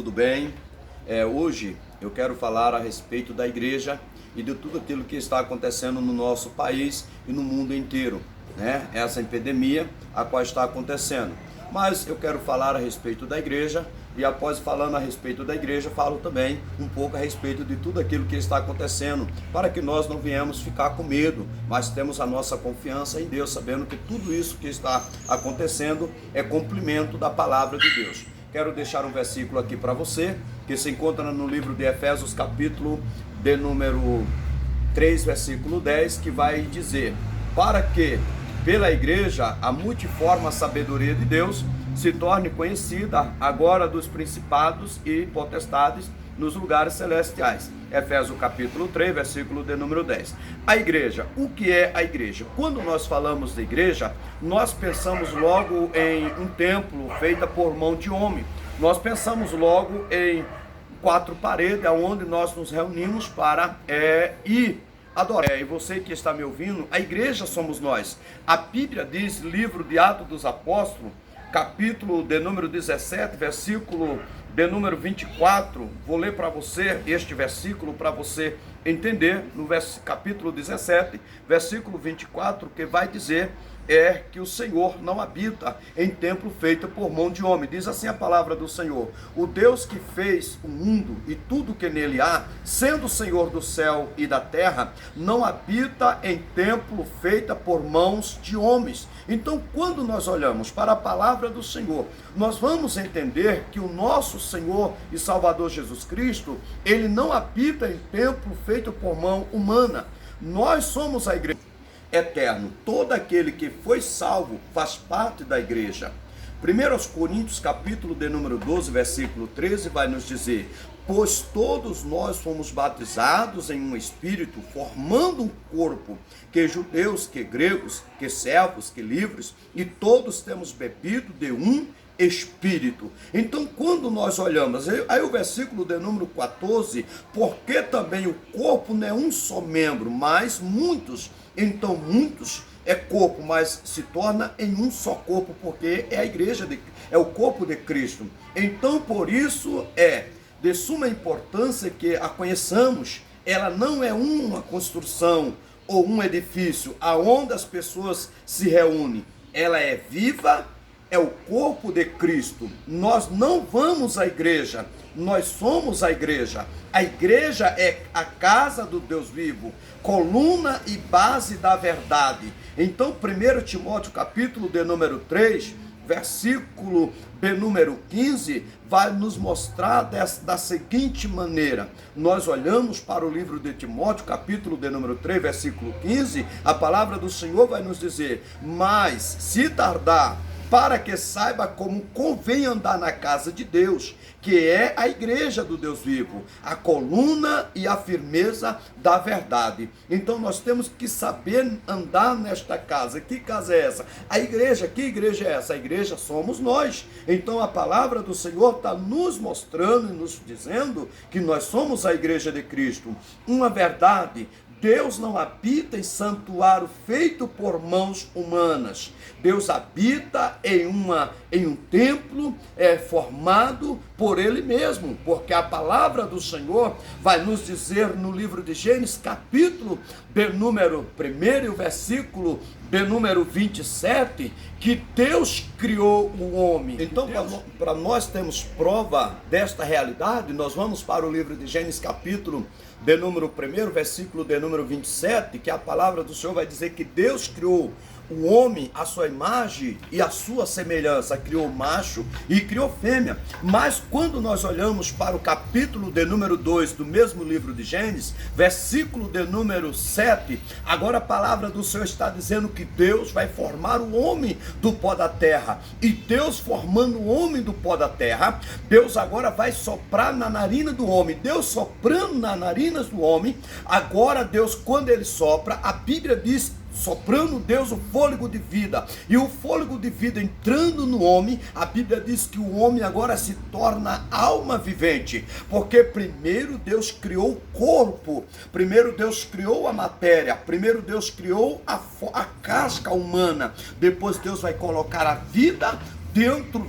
tudo bem? Hoje eu quero falar a respeito da igreja e de tudo aquilo que está acontecendo no nosso país e no mundo inteiro, né? Essa epidemia a qual está acontecendo. Mas eu quero falar a respeito da igreja e após falando a respeito da igreja, falo também um pouco a respeito de tudo aquilo que está acontecendo, para que nós não venhamos ficar com medo, mas temos a nossa confiança em Deus, sabendo que tudo isso que está acontecendo é cumprimento da palavra de Deus. Quero deixar um versículo aqui para você, que se encontra no livro de Efésios, capítulo de número 3, versículo 10, que vai dizer: para que pela igreja a multiforme sabedoria de Deus se torne conhecida agora dos principados e potestades nos lugares celestiais. Efésios capítulo 3, versículo de número 10. A igreja, o que é a igreja? Quando nós falamos de igreja, nós pensamos logo em um templo feito por mão de homem. Nós pensamos logo em quatro paredes, onde nós nos reunimos para ir adorar. E você que está me ouvindo, a igreja somos nós. A Bíblia diz, livro de Atos dos Apóstolos, capítulo de número 17, versículo de número 24, vou ler para você este versículo para você entender, no capítulo 17, versículo 24, que vai dizer que o Senhor não habita em templo feito por mão de homem. Diz assim a palavra do Senhor: o Deus que fez o mundo e tudo que nele há, sendo o Senhor do céu e da terra, não habita em templo feito por mãos de homens. Então, quando nós olhamos para a palavra do Senhor, nós vamos entender que o nosso Senhor e Salvador Jesus Cristo, ele não habita em templo feito por mão humana. Nós somos a igreja eterno. Todo aquele que foi salvo faz parte da igreja. 1 Coríntios, capítulo de número 12, versículo 13, vai nos dizer: pois todos nós fomos batizados em um espírito, formando um corpo, que judeus, que gregos, que servos, que livres, e todos temos bebido de um espírito. Então, quando nós olhamos, aí o versículo de número 14, porque também o corpo não é um só membro, mas muitos. Então, muitos é corpo, mas se torna em um só corpo, porque é a igreja, é o corpo de Cristo. Então, por isso é de suma importância que a conheçamos. Ela não é uma construção ou um edifício aonde as pessoas se reúnem. Ela é viva, é o corpo de Cristo. Nós não vamos à igreja, nós somos a igreja. A igreja é a casa do Deus vivo, coluna e base da verdade. Então, 1 Timóteo, capítulo de número 3, versículo de número 15, vai nos mostrar da seguinte maneira. Nós olhamos para o livro de Timóteo, capítulo de número 3, versículo 15, a palavra do Senhor vai nos dizer: mas se tardar, para que saiba como convém andar na casa de Deus, que é a igreja do Deus vivo, a coluna e a firmeza da verdade. Então nós temos que saber andar nesta casa. Que casa é essa? A igreja. Que igreja é essa? A igreja somos nós. Então a palavra do Senhor está nos mostrando e nos dizendo que nós somos a igreja de Cristo. Uma verdade: Deus não habita em santuário feito por mãos humanas. Deus habita em um templo formado por Ele mesmo, porque a palavra do Senhor vai nos dizer no livro de Gênesis, capítulo de número 1 e o versículo de número 27, que Deus criou o homem. Então, para nós termos prova desta realidade, nós vamos para o livro de Gênesis, capítulo de número 1, versículo de número 27, que a palavra do Senhor vai dizer que Deus criou o homem à sua imagem e à sua semelhança, criou macho e criou fêmea. Mas quando nós olhamos para o capítulo de número 2 do mesmo livro de Gênesis, versículo de número 7, agora a palavra do Senhor está dizendo que Deus vai formar o homem do pó da terra. E Deus formando o homem do pó da terra, Deus agora vai soprar na narina do homem. Deus soprando nas narinas do homem, agora Deus, quando ele sopra, a Bíblia diz soprando Deus o fôlego de vida, e o fôlego de vida entrando no homem, a Bíblia diz que o homem agora se torna alma vivente, porque primeiro Deus criou o corpo, primeiro Deus criou a matéria, primeiro Deus criou a casca humana, depois Deus vai colocar a vida dentro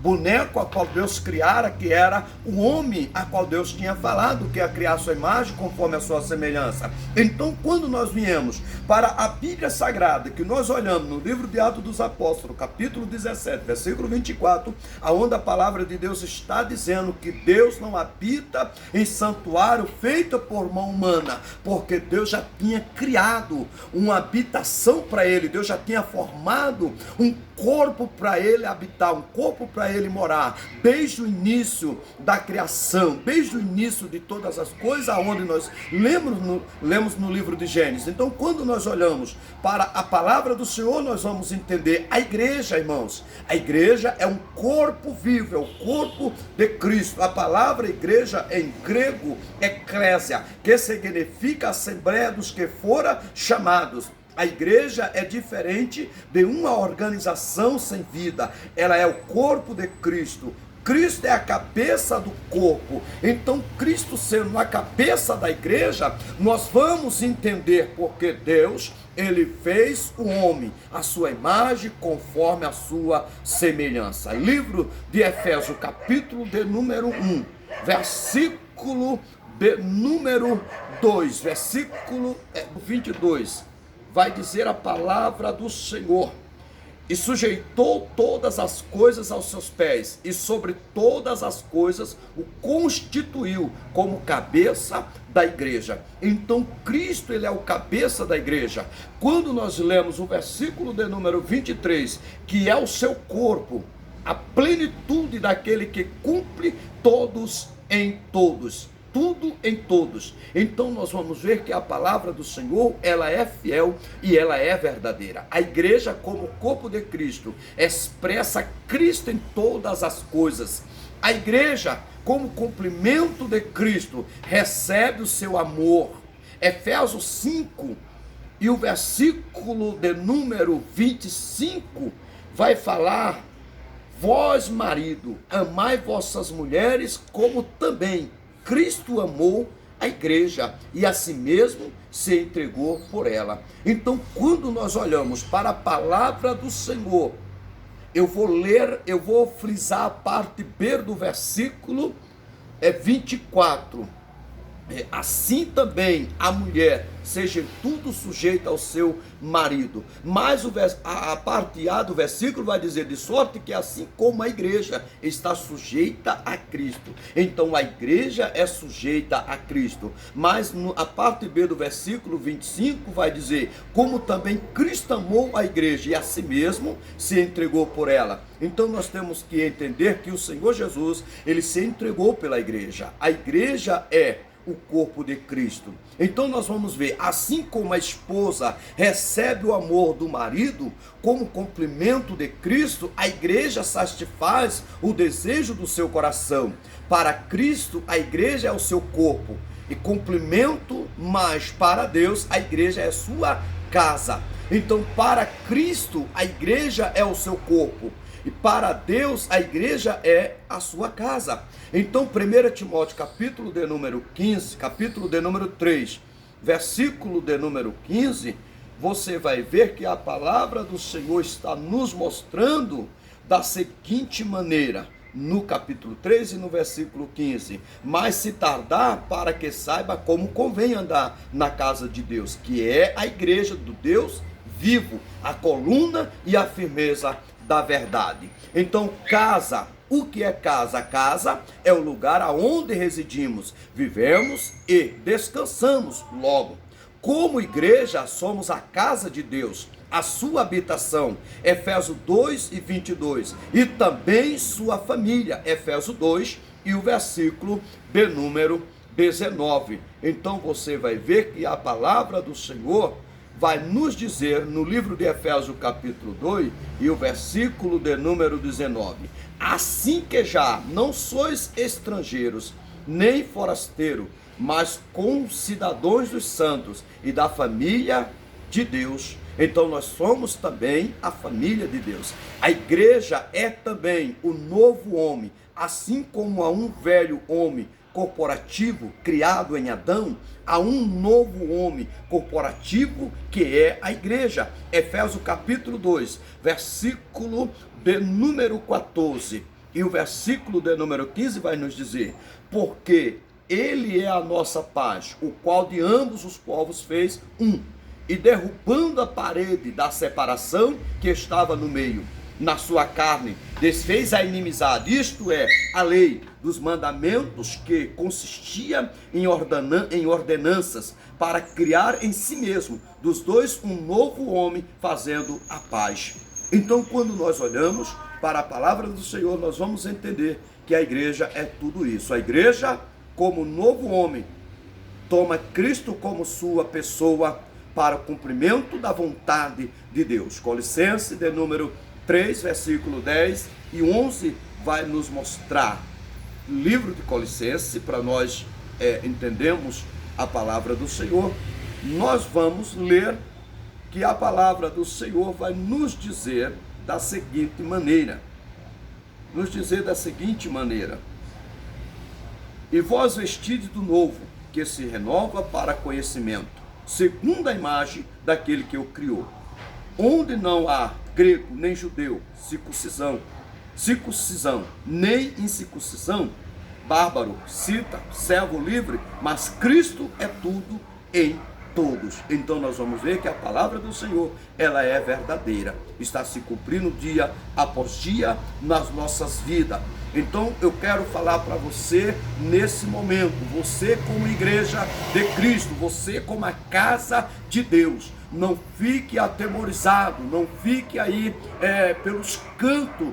boneco a qual Deus criara, que era o homem a qual Deus tinha falado que ia criar a sua imagem conforme a sua semelhança. Então, quando nós viemos para a Bíblia Sagrada, que nós olhamos no livro de Atos dos Apóstolos, capítulo 17, versículo 24, aonde a palavra de Deus está dizendo que Deus não habita em santuário feito por mão humana, porque Deus já tinha criado uma habitação para ele, Deus já tinha formado um corpo para ele habitar, um corpo para ele morar, desde o início da criação, desde o início de todas as coisas, aonde nós lemos no livro de Gênesis. Então, quando nós olhamos para a palavra do Senhor, nós vamos entender a igreja, irmãos. A igreja é um corpo vivo, é o corpo de Cristo. A palavra igreja em grego é eclésia, que significa assembleia dos que foram chamados. A igreja é diferente de uma organização sem vida. Ela é o corpo de Cristo. Cristo é a cabeça do corpo. Então, Cristo sendo a cabeça da igreja, nós vamos entender porque Deus, ele fez o homem, a sua imagem, conforme a sua semelhança. Livro de Efésios, capítulo de número 1, versículo de número 2, versículo 22. Vai dizer a palavra do Senhor: e sujeitou todas as coisas aos seus pés, e sobre todas as coisas o constituiu como cabeça da igreja. Então Cristo, ele é o cabeça da igreja. Quando nós lemos o versículo de número 23, que é o seu corpo, a plenitude daquele que cumpre todos em todos, tudo em todos. Então nós vamos ver que a palavra do Senhor, ela é fiel e ela é verdadeira. A igreja, como corpo de Cristo, expressa Cristo em todas as coisas. A igreja, como complemento de Cristo, recebe o seu amor. Efésios 5 e o versículo de número 25 vai falar: vós, marido, amai vossas mulheres como também Cristo amou a igreja e a si mesmo se entregou por ela. Então, quando nós olhamos para a palavra do Senhor, eu vou frisar a parte B do versículo 24. Assim também a mulher seja tudo sujeita ao seu marido. Mas a parte A do versículo vai dizer: de sorte que assim como a igreja está sujeita a Cristo. Então a igreja é sujeita a Cristo. Mas a parte B do versículo 25 vai dizer: como também Cristo amou a igreja e a si mesmo se entregou por ela. Então nós temos que entender que o Senhor Jesus, ele se entregou pela igreja. A igreja é o corpo de Cristo. Então nós vamos ver, assim como a esposa recebe o amor do marido como complemento de Cristo, a igreja satisfaz o desejo do seu coração. Para Cristo, a igreja é o seu corpo e complemento, mas para Deus, a igreja é sua casa. Então, para Cristo, a igreja é o seu corpo. E para Deus, a igreja é a sua casa. Então, 1 Timóteo, capítulo de número 15, capítulo de número 3, versículo de número 15, você vai ver que a palavra do Senhor está nos mostrando da seguinte maneira, no capítulo 3 e no versículo 15: mas se tardar, para que saiba como convém andar na casa de Deus, que é a igreja do Deus vivo, a coluna e a firmeza da verdade. Então, casa, o que é casa? Casa é o lugar aonde residimos, vivemos e descansamos. Logo, como igreja, somos a casa de Deus, a sua habitação, Efésios 2 e 22, e também sua família, Efésios 2 e o versículo de número 19. Então você vai ver que a palavra do Senhor vai nos dizer no livro de Efésios, capítulo 2 e o versículo de número 19: assim que já não sois estrangeiros, nem forasteiro, mas concidadãos dos santos e da família de Deus. Então nós somos também a família de Deus. A igreja é também o novo homem, assim como há um velho homem corporativo criado em Adão, há um novo homem corporativo que é a igreja. Efésios capítulo 2, versículo de número 14. E o versículo de número 15 vai nos dizer: porque ele é a nossa paz, o qual de ambos os povos fez um, e derrubando a parede da separação que estava no meio, na sua carne, desfez a inimizade, isto é, a lei dos mandamentos, que consistia em ordenanças, para criar em si mesmo dos dois um novo homem, fazendo a paz. Então, quando nós olhamos para a palavra do Senhor, nós vamos entender que a igreja é tudo isso. A igreja, como novo homem, toma Cristo como sua pessoa para o cumprimento da vontade de Deus. Colossenses de número 3, versículo 10 e 11 vai nos mostrar, livro de Colossenses, para nós entendermos a palavra do Senhor. Nós vamos ler que a palavra do Senhor vai nos dizer da seguinte maneira, e vós vestides do novo, que se renova para conhecimento, segundo a imagem daquele que o criou, onde não há grego nem judeu, circuncisão nem incircuncisão, bárbaro, cita, servo livre, mas Cristo é tudo em todos. Então nós vamos ver que a palavra do Senhor, ela é verdadeira, está se cumprindo dia após dia nas nossas vidas. Então eu quero falar para você nesse momento, você como igreja de Cristo, você como a casa de Deus, não fique atemorizado, não fique aí pelos cantos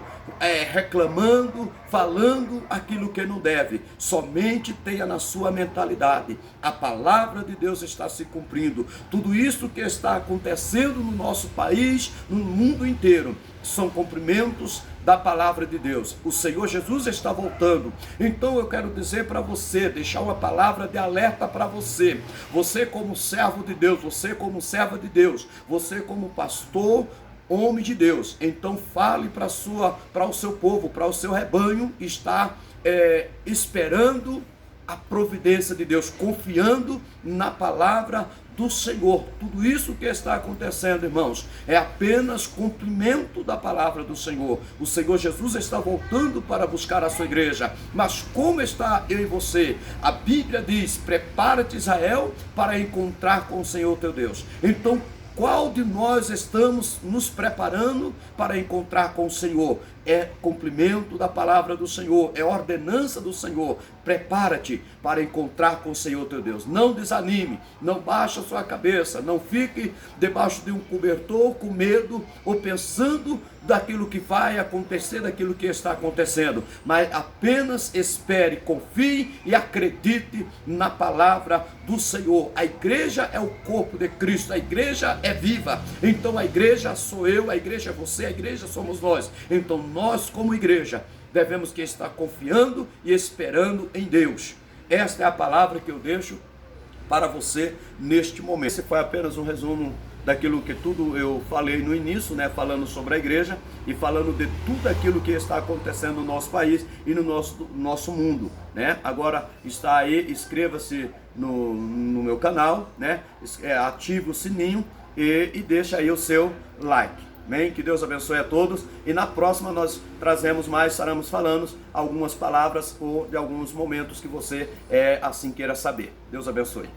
reclamando, falando aquilo que não deve. Somente tenha na sua mentalidade: a palavra de Deus está se cumprindo. Tudo isso que está acontecendo no nosso país, no mundo inteiro, são cumprimentos da palavra de Deus. O Senhor Jesus está voltando. Então eu quero dizer para você, deixar uma palavra de alerta para você. Você como servo de Deus, você como serva de Deus, você como pastor, homem de Deus, então fale para o seu povo, para o seu rebanho que está esperando a providência de Deus, confiando na palavra do Senhor. Tudo isso que está acontecendo, irmãos, é apenas cumprimento da palavra do Senhor. O Senhor Jesus está voltando para buscar a sua igreja. Mas como está eu e você? A Bíblia diz: prepara-te, Israel, para encontrar com o Senhor teu Deus. Então, qual de nós estamos nos preparando para encontrar com o Senhor? É cumprimento da palavra do Senhor, é ordenança do Senhor. Prepara-te para encontrar com o Senhor teu Deus. Não desanime, não baixe a sua cabeça, não fique debaixo de um cobertor com medo ou pensando daquilo que vai acontecer, daquilo que está acontecendo, mas apenas espere, confie e acredite na palavra do Senhor. A igreja é o corpo de Cristo, a igreja é viva. Então a igreja sou eu, a igreja é você, a igreja somos nós. Então nós, como igreja, devemos que estar confiando e esperando em Deus. Esta é a palavra que eu deixo para você neste momento. Esse foi apenas um resumo daquilo que tudo eu falei no início, né, falando sobre a igreja e falando de tudo aquilo que está acontecendo no nosso país e no nosso mundo, né? Agora está aí, inscreva-se no meu canal, né? Ative o sininho e deixa aí o seu like. Amém? Que Deus abençoe a todos. E na próxima nós trazemos mais, estaremos falando algumas palavras ou de alguns momentos que você assim queira saber. Deus abençoe.